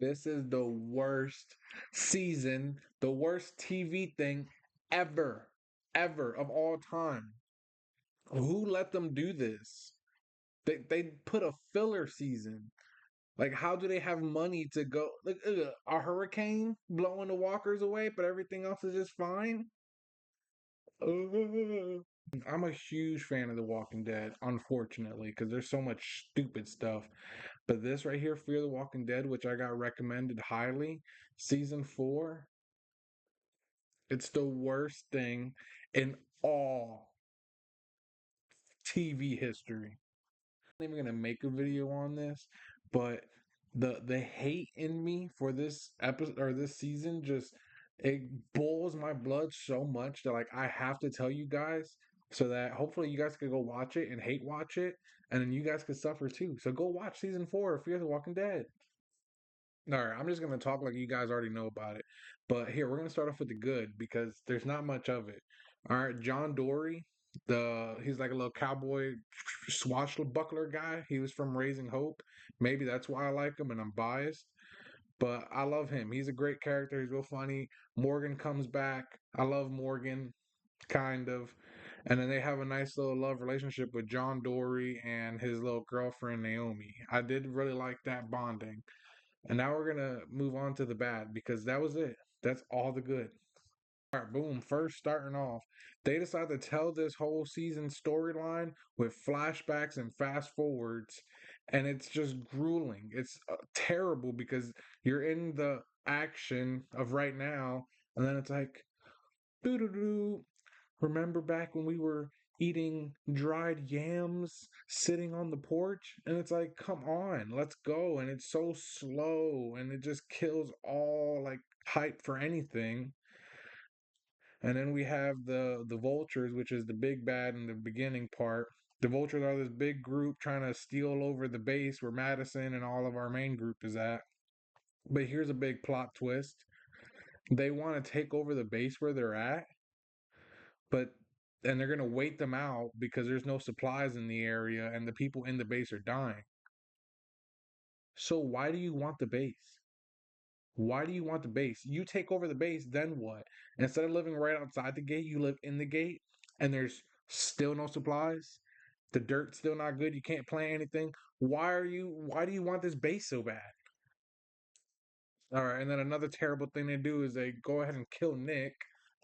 This is the worst season, the worst TV thing ever, ever of all time. Who let them do this? They put a filler season. Like, how do they have money to go? Like, a hurricane blowing the walkers away, but everything else is just fine? Ugh. I'm a huge fan of The Walking Dead, unfortunately, because there's so much stupid stuff. But this right here, Fear the Walking Dead, which I got recommended highly, season 4, it's the worst thing in all TV history. I'm not even gonna make a video on this, but the hate in me for this episode or this season just it boils my blood so much that like I have to tell you guys so that hopefully you guys can go watch it and hate watch it, and then you guys could suffer too. So go watch season 4 of Fear the Walking Dead. All right, I'm just gonna talk like you guys already know about it. But here, we're gonna start off with the good because there's not much of it. All right, John Dory, he's like a little cowboy swashbuckler guy. He was from Raising Hope. Maybe that's why I like him and I'm biased. But I love him. He's a great character. He's real funny. Morgan comes back. I love Morgan, kind of. And then they have a nice little love relationship with John Dory and his little girlfriend Naomi. I did really like that bonding. And now we're gonna move on to the bad because that was it. That's all the good. All right, boom. First, starting off, they decide to tell this whole season storyline with flashbacks and fast forwards, and it's just grueling. It's terrible because you're in the action of right now, and then it's like, doo doo doo. Remember back when we were eating dried yams sitting on the porch? And it's like, come on, let's go. And it's so slow and it just kills all like hype for anything. And then we have the vultures, which is the big bad in the beginning part. The vultures are this big group trying to steal over the base where Madison and all of our main group is at. But here's a big plot twist. They want to take over the base where they're at, but and they're gonna wait them out because there's no supplies in the area and the people in the base are dying. So why do you want the base? Why do you want the base? You take over the base, then what? Instead of living right outside the gate, you live in the gate and there's still no supplies. The dirt's still not good. You can't plant anything. Why do you want this base so bad? All right, and then another terrible thing they do is they go ahead and kill Nick,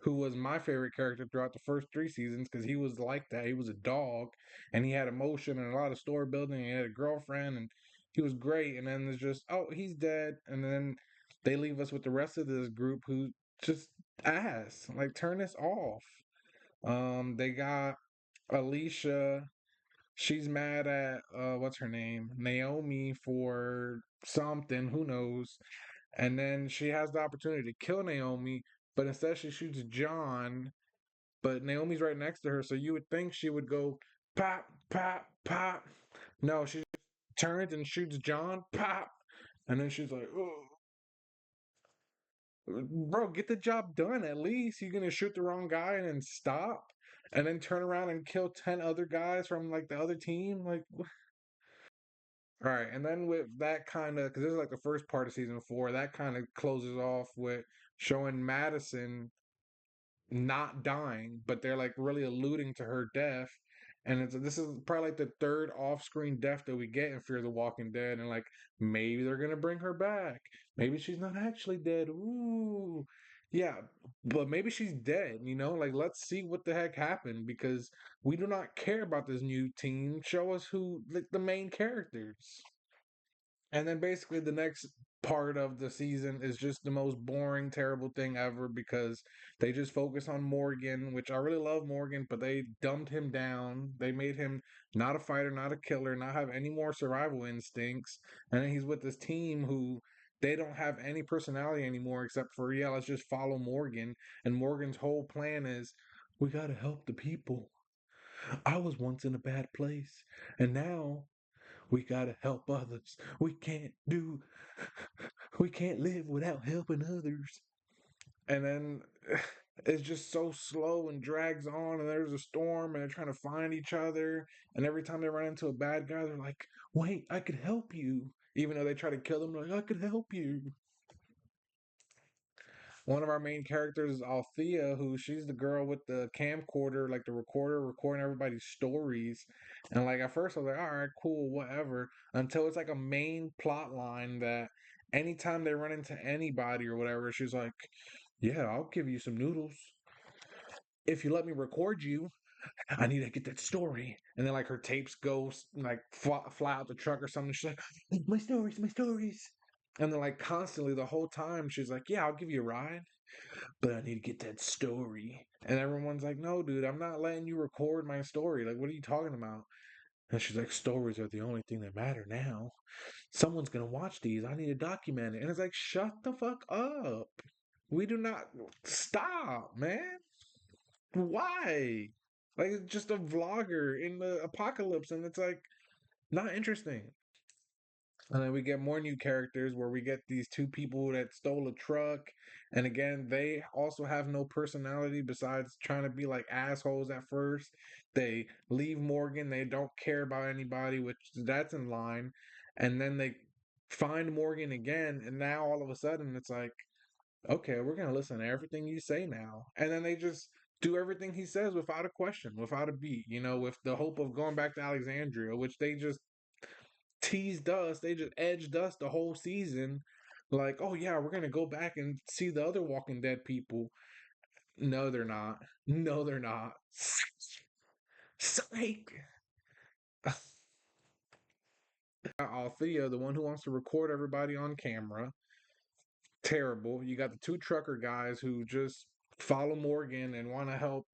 who was my favorite character throughout the first 3 seasons because he was like that. He was a dog, and he had emotion and a lot of story building. And he had a girlfriend, and he was great. And then there's just, oh, he's dead. And then they leave us with the rest of this group who just ass. Like, turn this off. They got Alicia. She's mad at what's her name? Naomi for something, who knows. And then she has the opportunity to kill Naomi, but instead she shoots John. But Naomi's right next to her, so you would think she would go pop, pop, pop. No, she just turns and shoots John, pop. And then she's like, oh, bro, get the job done at least. You're gonna shoot the wrong guy and then stop, and then turn around and kill 10 other guys from like the other team. Like, all right, and then with that kind of, because this is like the first part of season 4, that kind of closes off with showing Madison not dying, but they're like really alluding to her death. And this is probably like the third off-screen death that we get in Fear the Walking Dead, and like maybe they're gonna bring her back. Maybe she's not actually dead. Ooh, yeah, but maybe she's dead. Like let's see what the heck happened because we do not care about this new team. Show us who like the main characters. And then basically the next part of the season is just the most boring, terrible thing ever because they just focus on Morgan, which I really love Morgan, but they dumbed him down. They made him not a fighter, not a killer, not have any more survival instincts. And then he's with this team who they don't have any personality anymore except for, yeah, let's just follow Morgan. And Morgan's whole plan is we got to help the people. I was once in a bad place, and now we gotta help others. We can't live without helping others. And then it's just so slow and drags on, and there's a storm, and they're trying to find each other. And every time they run into a bad guy, they're like, wait, I could help you. Even though they try to kill them, like, I could help you. One of our main characters is Althea, who she's the girl with the camcorder, like the recorder, recording everybody's stories. And like at first I was like, all right, cool, whatever. Until it's like a main plot line that anytime they run into anybody or whatever, she's like, yeah, I'll give you some noodles if you let me record you. I need to get that story. And then like her tapes go like fly out the truck or something. She's like, my stories, my stories. And then like constantly the whole time she's like, yeah, I'll give you a ride, but I need to get that story. And everyone's like, no, dude, I'm not letting you record my story. Like, what are you talking about? And she's like, stories are the only thing that matter now. Someone's gonna watch these. I need to document it. And it's like, shut the fuck up. We do not stop, man. Why? Like, it's just a vlogger in the apocalypse, and it's like not interesting. And then we get more new characters where we get these two people that stole a truck. And again, they also have no personality besides trying to be like assholes at first. They leave Morgan, they don't care about anybody, which that's in line. And then they find Morgan again, and now all of a sudden it's like, okay, we're gonna listen to everything you say now. And then they just do everything he says without a question, without a beat, with the hope of going back to Alexandria, which they just teased us. They just edged us the whole season. Like, oh yeah, we're gonna go back and see the other Walking Dead people. No, they're not. No, they're not. Psych. Althea, the one who wants to record everybody on camera. Terrible. You got the two trucker guys who just follow Morgan and want to help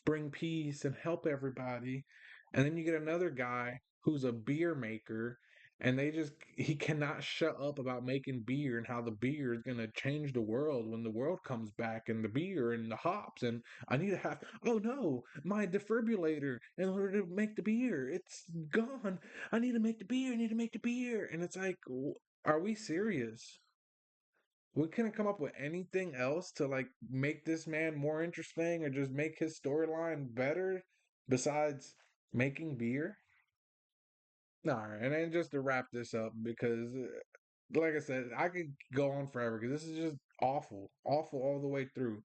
bring peace and help everybody. And then you get another guy who's a beer maker, and he cannot shut up about making beer and how the beer is gonna change the world when the world comes back, and the beer and the hops. And I need to have, oh no, my defibrillator in order to make the beer. It's gone. I need to make the beer. I need to make the beer. And it's like, are we serious? We couldn't come up with anything else to like make this man more interesting or just make his storyline better besides making beer. All right, and then just to wrap this up, because like I said, I could go on forever because this is just awful, awful all the way through.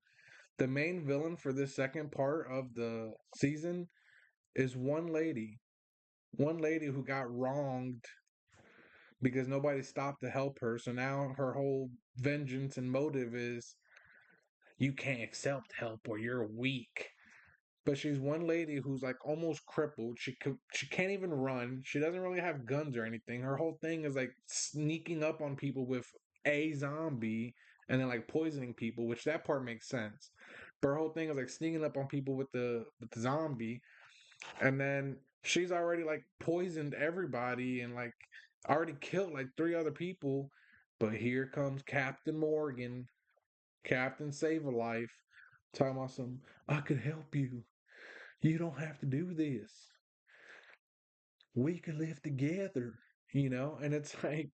The main villain for this second part of the season is one lady who got wronged because nobody stopped to help her. So now her whole vengeance and motive is you can't accept help or you're weak. But she's one lady who's like almost crippled. She can't even run. She doesn't really have guns or anything. Her whole thing is like sneaking up on people with a zombie and then like poisoning people, which that part makes sense. But her whole thing is like sneaking up on people with the zombie, and then she's already like poisoned everybody and like already killed like three other people. But here comes Captain Morgan, Captain Save a Life, talking about some, I could help you. You don't have to do this. We can live together. And it's like,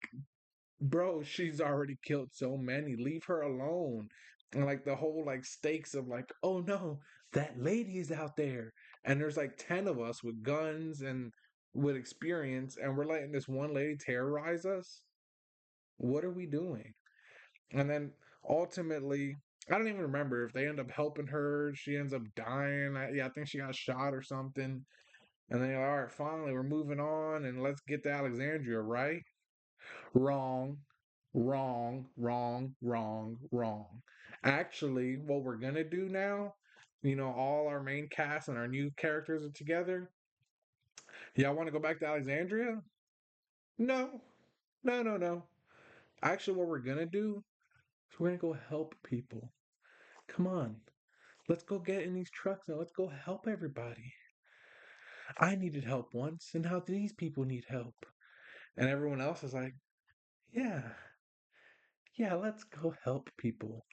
bro, she's already killed so many. Leave her alone. And like the whole like stakes of like, oh no, that lady is out there. And there's like 10 of us with guns and with experience, and we're letting this one lady terrorize us. What are we doing? And then ultimately, I don't even remember if they end up helping her. She ends up dying. Yeah, I think she got shot or something. And then you're like, all right, finally, we're moving on and let's get to Alexandria, right? Wrong, wrong, wrong, wrong, wrong. Actually, what we're gonna do now, all our main cast and our new characters are together. Y'all want to go back to Alexandria? No, no, no, no. Actually, what we're gonna do is we're gonna go help people. Come on, let's go get in these trucks and let's go help everybody. I needed help once, and now these people need help. And everyone else is like, yeah, yeah, let's go help people.